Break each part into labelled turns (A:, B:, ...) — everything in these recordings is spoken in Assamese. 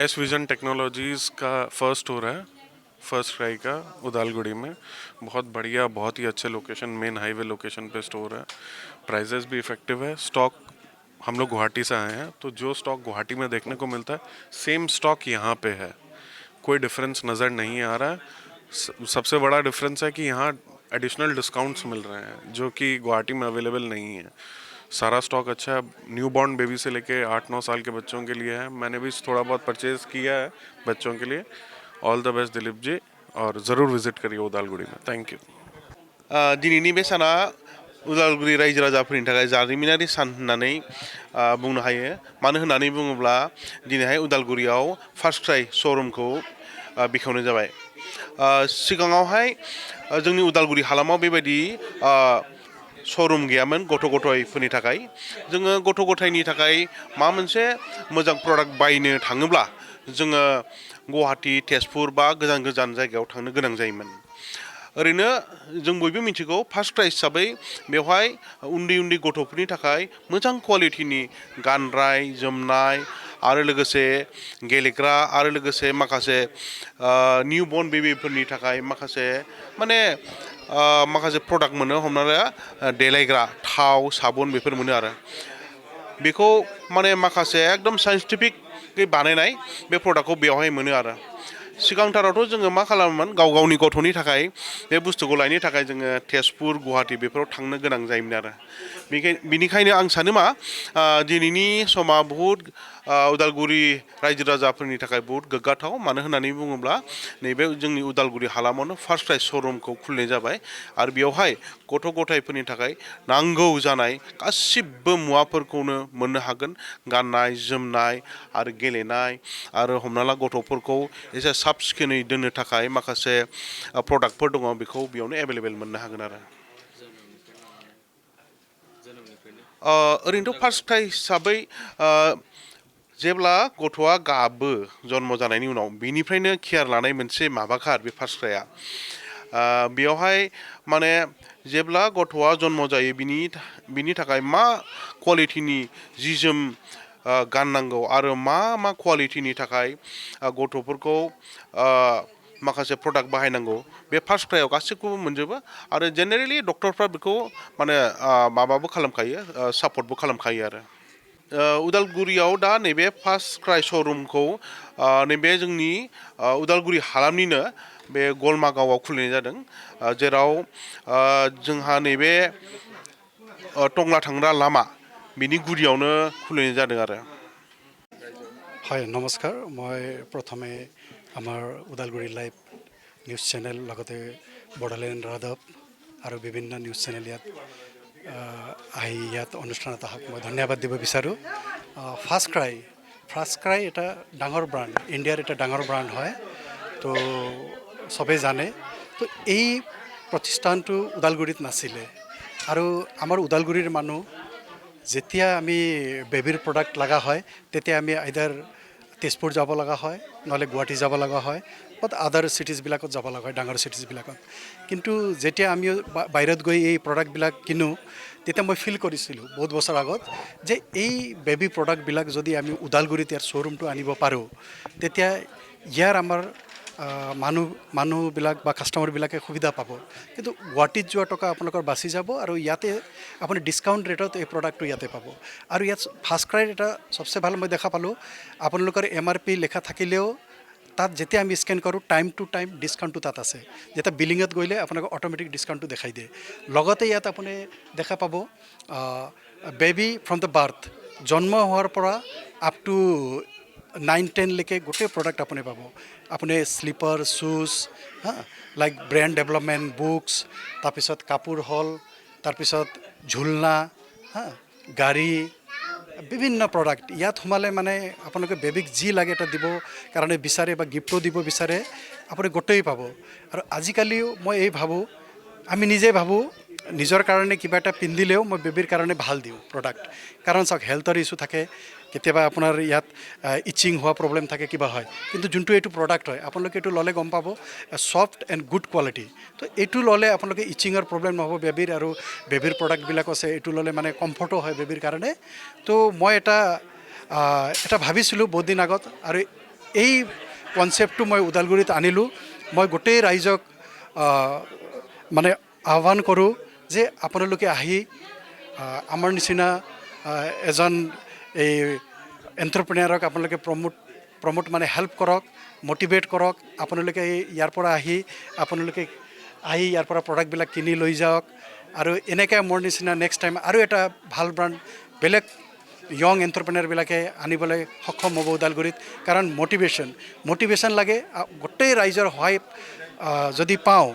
A: एस विजन टेक्नोलॉजीज़ का फर्स्ट स्टोर है फर्स्ट क्राई का उदालगुड़ी में। बहुत बढ़िया, बहुत ही अच्छे लोकेशन, मेन हाईवे लोकेशन पे स्टोर है। प्राइजेस भी इफ़ेक्टिव है। स्टॉक, हम लोग गुवाहाटी से आए हैं तो जो स्टॉक गुवाहाटी में देखने को मिलता है सेम स्टॉक यहाँ पे है। कोई डिफरेंस नज़र नहीं आ रहा है। सबसे बड़ा डिफरेंस है कि यहाँ एडिशनल डिस्काउंट्स मिल रहे हैं जो कि गुवाहाटी में अवेलेबल नहीं है। सारा स्टॉक अच्छा है। न्यू बॉर्न बेबी से लेके 8-9 साल के बच्चों के लिए है। मैंने भी थोड़ा बहुत परचेज़ किया है बच्चों के लिए। All the best Dilip ji, और ज़रूर विजिट करिए उदालगुड़ी में। Thank you.
B: दिनैनि बे साना उदालगुरि रायजो राजाफोरनि थाखाय जारिमिनारि सान होननानै बुंनो हायो। मानो होननानै बुङोब्ला दिनैहाय उदालगुरियाव फार्स्ट क्राइ श'रुमखौ बेखेवनाय जाबाय। सिगाङावहाय जोंनि उदालगुरि हालामाव बेबायदि श'रुम गैयामोन गथ' गथायफोरनि थाखाय। जोङो गथ' गथायनि थाखाय माबा मोनसे मोजां प्रडाक्ट बायनो थाङोब्ला जोङो गुवाहाटि, तेजपुर बा गोजान गोजान जायगायाव थांनो गोनां जायोमोन। ओरैनो जों बयबो मिथिगौ फार्स्ट क्राइ हिसाबै बेवहाय उन्दै उन्दै गथ'फोरनि थाखाय मोजां क्वालिटिनि गाननाय जोमनाय आरो लोगोसे गेलेग्रा आरो लोगोसे माखासे निउ बर्न बेबिफोरनि थाखाय माखासे माखासे प्रडाक्ट मोनो। हमना ला देलायग्रा थाव साबुन बेफोर मोनो आरो बेखौ माखासे एकदम साइन्टिफिकै बानायनाय बे प्रडाक्टखौ बेवहाय मोनो आरो। सिगांथारावथ' जोङो मा खालामोमोन, गाव गावनि गथ'नि थाखाय बे बुस्थुखौ लायनो थाखाय जोङो तेजपुर गुवाहाटि बेफोराव थांनो गोनां जायोमोन आरो। बिनिखायनो आं सानो दिनैनि समा बहुद उदालगुरि रायजो राजाफोरनि थाखाय बहुद गोग्गाथाव। मानो होननानै बुङोब्ला नैबे जोंनि उदालगुरि हालामावनो फार्स्ट क्राइ श'रुमखौ खुलिनाय जाबाय आरो बेवहाय गथ' गथायफोरनि थाखाय नांगौ जानाय गासिबो मुवाफोरखौनो मोननो हागोन। गाननाय जोमनाय आरो गेलेनाय आरो हमना ला गथ'फोरखौ एसे साब सिखोनै दोननो थाखाय माखासे प्रडाक्टफोर दङ, बेखौ बेयावनो एभेलेबेल मोननो हागोन आरो। ओरैनोथ' फार्स्ट क्राइ हिसाबै जेब्ला गथ'आ गाबो जन्म जानायनि उनाव बिनिफ्रायनो केयार लानाय मोनसे माबाखा बे फार्स्ट क्राइआ। बेयावहाय जेब्ला गथ'आ जन्म जायो बिनि थाखाय मा क्वालिटिनि जि जोम गाननांगौ आरो मा क्वालिटिनि थाखाय गथ'फोरखौ माखासे प्रडाक्ट बाहायनांगौ बे फार्स्ट क्राइआव गासैखौबो मोनजोबो। आरो जेनेरेलि डक्टरफ्रा बेखौ माबाबो खालामखायो, सापर्टबो खालामखायो आरो। उदालगुरियाव दा नैबे फार्स्ट क्राइ श'रुमखौ नैबे जोंनि उदालगुरि हालामनिनो बे गलमागावआव खुलिनाय जादों, जेराव जोंहा नैबे टंला थांग्रा लामा बिनि गुदियावनो खुलिनाय जादों आरो।
C: হয়, নমস্কাৰ। মই প্ৰথমে আমাৰ ওদালগুৰি লাইভ নিউজ চেনেল লগতে বড়োলেণ্ড ৰাধৱ আৰু বিভিন্ন নিউজ চেনেল আহি ইয়াত অনুষ্ঠানত অহাক মই ধন্যবাদ দিব বিচাৰোঁ। ফাৰ্ষ্ট ক্ৰাই এটা ডাঙৰ ব্ৰাণ্ড, ইণ্ডিয়াৰ এটা ডাঙৰ ব্ৰাণ্ড হয়, তো চবেই জানে। তো এই প্ৰতিষ্ঠানটো ওদালগুৰিত নাছিলে আৰু আমাৰ ওদালগুৰিৰ মানুহ যেতিয়া আমি বেবীৰ প্ৰডাক্ট লগা হয় তেতিয়া আমি আইদাৰ তেজপুৰ যাব লগা হয়, নহ'লে গুৱাহাটী যাব লগা হয়, বাট আদাৰ চিটিজবিলাকত যাব লগা হয়, ডাঙৰ চিটিজবিলাকত। কিন্তু যেতিয়া আমি বাহিৰত গৈ এই প্ৰডাক্টবিলাক কিনো তেতিয়া মই ফিল কৰিছিলোঁ বহুত বছৰ আগত যে এই বেবী প্ৰডাক্টবিলাক যদি আমি ওদালগুৰিত ইয়াৰ শ্ব'ৰুমটো আনিব পাৰোঁ তেতিয়া ইয়াৰ আমাৰ মানুহবিলাক বা কাষ্টমাৰবিলাকে সুবিধা পাব। কিন্তু গুৱাহাটীত যোৱা টকা আপোনালোকৰ বাচি যাব আৰু ইয়াতে আপুনি ডিছকাউণ্ট ৰেটত এই প্ৰডাক্টটো ইয়াতে পাব। আৰু ইয়াত ফাৰ্ষ্ট ক্ৰাইৰ এটা চবচে ভাল মই দেখা পালোঁ, আপোনালোকৰ MRP লেখা থাকিলেও তাত যেতিয়া আমি স্কেন কৰোঁ টাইম টু টাইম ডিছকাউণ্টটো তাত আছে। যেতিয়া বিলিঙত গ'লে আপোনাক অট'মেটিক ডিছকাউণ্টটো দেখাই দিয়ে। লগতে ইয়াত আপুনি দেখা পাব বেবী ফ্ৰম দ্য বাৰ্থ, জন্ম হোৱাৰ পৰা আপ টু 9-10লৈকে গোটেই প্ৰডাক্ট আপুনি পাব। আপুনি শ্লিপাৰ, শ্বুজ, লাইক ব্ৰেণ্ড ডেভেলপমেণ্ট, বুকছ, তাৰপিছত কাপোৰ হ'ল, তাৰপিছত ঝুলনা, গাড়ী, বিভিন্ন প্ৰডাক্ট ইয়াত সোমালে আপোনালোকে বেবীক যি লাগে এটা দিব কাৰণে বিচাৰে বা গিফ্টো দিব বিচাৰে, আপুনি গোটেই পাব। আৰু আজিকালিও মই ভাবোঁ, আমি নিজে ভাবোঁ নিজৰ কাৰণে কিবা এটা পিন্ধিলেও মই বেবীৰ কাৰণে ভাল দিওঁ প্ৰডাক্ট। কাৰণ চাওক হেল্থৰ ইছ্যু থাকে, কেতিয়াবা আপোনাৰ ইয়াত ইচিং হোৱা প্ৰব্লেম থাকে, কিবা হয়, কিন্তু যোনটো এইটো প্ৰডাক্ট হয় আপোনালোকে এইটো ল'লে গম পাব ছফ্ট এণ্ড গুড কোৱালিটি। তো এইটো ল'লে আপোনালোকে ইচিঙৰ প্ৰব্লেম নহ'ব বেবীৰ, আৰু বেবীৰ প্ৰডাক্টবিলাক আছে এইটো ল'লে কমফৰ্টো হয় বেবীৰ কাৰণে। তো মই এটা ভাবিছিলোঁ বহুত দিন আগত, আৰু এই কনচেপ্টটো মই ওদালগুৰিত আনিলোঁ। মই গোটেই ৰাইজক মানে আহ্বান কৰোঁ যে আপোনালোকে আহি আমাৰ নিচিনা এজন এই এণ্টাৰপ্ৰেনিয়াৰক আপোনালোকে প্ৰমোট মানে হেল্প কৰক, মটিভেট কৰক। আপোনালোকে ইয়াৰ পৰা আপোনালোকে ইয়াৰ পৰা প্ৰডাক্টবিলাক কিনি লৈ যাওক। আৰু এনেকৈ মোৰ নিচিনা নেক্সট টাইম আৰু এটা ভাল ব্ৰাণ্ড বেলেগ য়ং এণ্টাৰপ্ৰেনিয়াৰবিলাকে আনিবলৈ সক্ষম হ'ব ওদালগুৰিত। কাৰণ মটিভেশ্যন লাগে। গোটেই ৰাইজৰ সহায় যদি পাওঁ,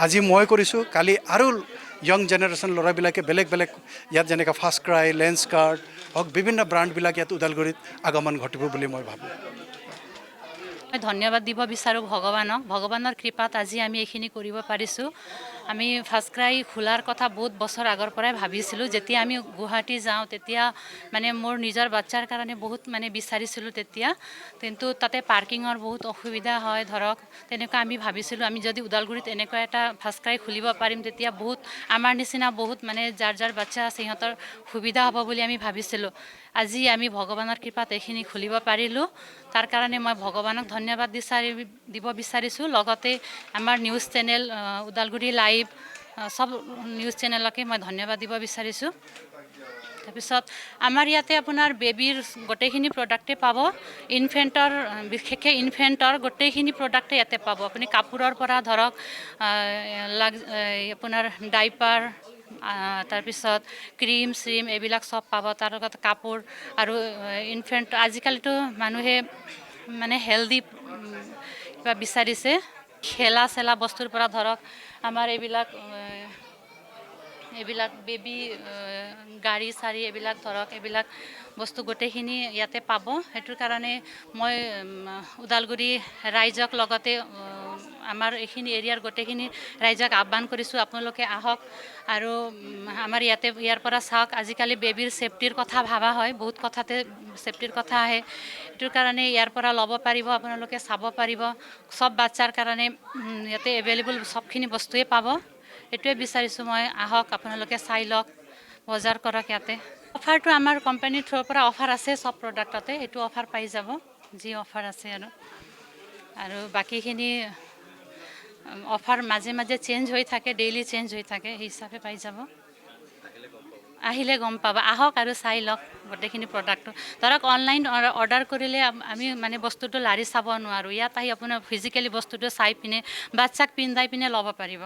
C: আজি মই কৰিছোঁ, কালি আৰু য়ং জেনেৰেশ্যন ল'ৰাবিলাকে বেলেগ ইয়াত যেনেকৈ ফাৰ্ষ্ট ক্ৰাই, লেন্সকাৰ্ট হওক, বিভিন্ন ব্ৰাণ্ডবিলাক ইয়াত ওদালগুৰিত আগমন ঘটিব বুলি মই ভাবোঁ।
D: মই ধন্যবাদ দিব বিচাৰোঁ ভগৱানৰ কৃপাত আজি আমি এইখিনি কৰিব পাৰিছোঁ। আমি ফাৰ্ষ্ট ক্ৰাই খোলাৰ কথা বহুত বছৰ আগৰ পৰাই ভাবিছিলোঁ। যেতিয়া আমি গুৱাহাটী যাওঁ তেতিয়া মানে মোৰ নিজৰ বাচ্ছাৰ কাৰণে বহুত মানে বিচাৰিছিলোঁ তেতিয়া, কিন্তু তাতে পাৰ্কিঙৰ বহুত অসুবিধা হয় ধৰক। তেনেকুৱা আমি ভাবিছিলোঁ আমি যদি ওদালগুৰিত এনেকুৱা এটা ফাৰ্ষ্ট ক্ৰাই খুলিব পাৰিম তেতিয়া বহুত আমাৰ নিচিনা বহুত মানে যাৰ বাচ্ছা আছে সিহঁতৰ সুবিধা হ'ব বুলি আমি ভাবিছিলোঁ। আজি আমি ভগৱানৰ কৃপাত এইখিনি খুলিব পাৰিলোঁ। তাৰ কাৰণে মই ভগৱানক ধন্যবাদ দিব বিচাৰিছোঁ। লগতে আমাৰ নিউজ চেনেল ওদালগুৰি লাইভ চব নিউজ চেনেলকে মই ধন্যবাদ দিব বিচাৰিছোঁ। তাৰপিছত আমাৰ ইয়াতে আপোনাৰ বেবীৰ গোটেইখিনি প্ৰডাক্টে পাব। বিশেষকৈ ইনফেণ্টৰ গোটেইখিনি প্ৰডাক্টে ইয়াতে পাব। আপুনি কাপোৰৰ পৰা ধৰক আপোনাৰ ডাইপাৰ, তাৰপিছত ক্ৰীম এইবিলাক চব পাব। তাৰ লগত কাপোৰ আৰু ইনফেণ্ট আজিকালিতো মানুহে মানে হেল্ডি কিবা বিচাৰিছে। খেলা বস্তুৰ পৰা ধৰক আমাৰ এইবিলাক বেবী গাড়ী এইবিলাক ধৰক এইবিলাক বস্তু গোটেইখিনি ইয়াতে পাব। সেইটোৰ কাৰণে মই ওদালগুৰি ৰাইজক লগতে আমাৰ এইখিনি এৰিয়াৰ গোটেইখিনি ৰাইজক আহ্বান কৰিছোঁ আপোনালোকে আহক আৰু আমাৰ ইয়াৰ পৰা চাওক। আজিকালি বেবীৰ ছেফটিৰ কথা ভাবা হয়, বহুত কথাতে ছেফটিৰ কথা আহে। এইটোৰ কাৰণে ইয়াৰ পৰা ল'ব পাৰিব, আপোনালোকে চাব পাৰিব। চব বাচ্ছাৰ কাৰণে ইয়াতে এভেইলেবল চবখিনি বস্তুৱেই পাব। এইটোৱে বিচাৰিছোঁ মই, আহক আপোনালোকে চাই লওক, বজাৰ কৰক ইয়াতে। অফাৰটো আমাৰ কোম্পানীৰ থ্ৰুৰ পৰা অফাৰ আছে চব প্ৰডাক্টতে, এইটো অফাৰ পাই যাব যি অফাৰ আছে। আৰু বাকীখিনি অফাৰ মাজে চেঞ্জ হৈ থাকে, ডেইলি চেঞ্জ হৈ থাকে, সেই হিচাপে পাই যাব। আহিলে গম পাব, আহক আৰু চাই লওক গোটেইখিনি প্ৰডাক্টটো। ধৰক অনলাইন অৰ্ডাৰ কৰিলে আমি মানে বস্তুটো লাৰি চাব নোৱাৰোঁ। ইয়াত আহি আপোনাৰ ফিজিকেলি বস্তুটো চাই পিনে বাচ্ছাক পিন্ধাই পিনে ল'ব পাৰিব।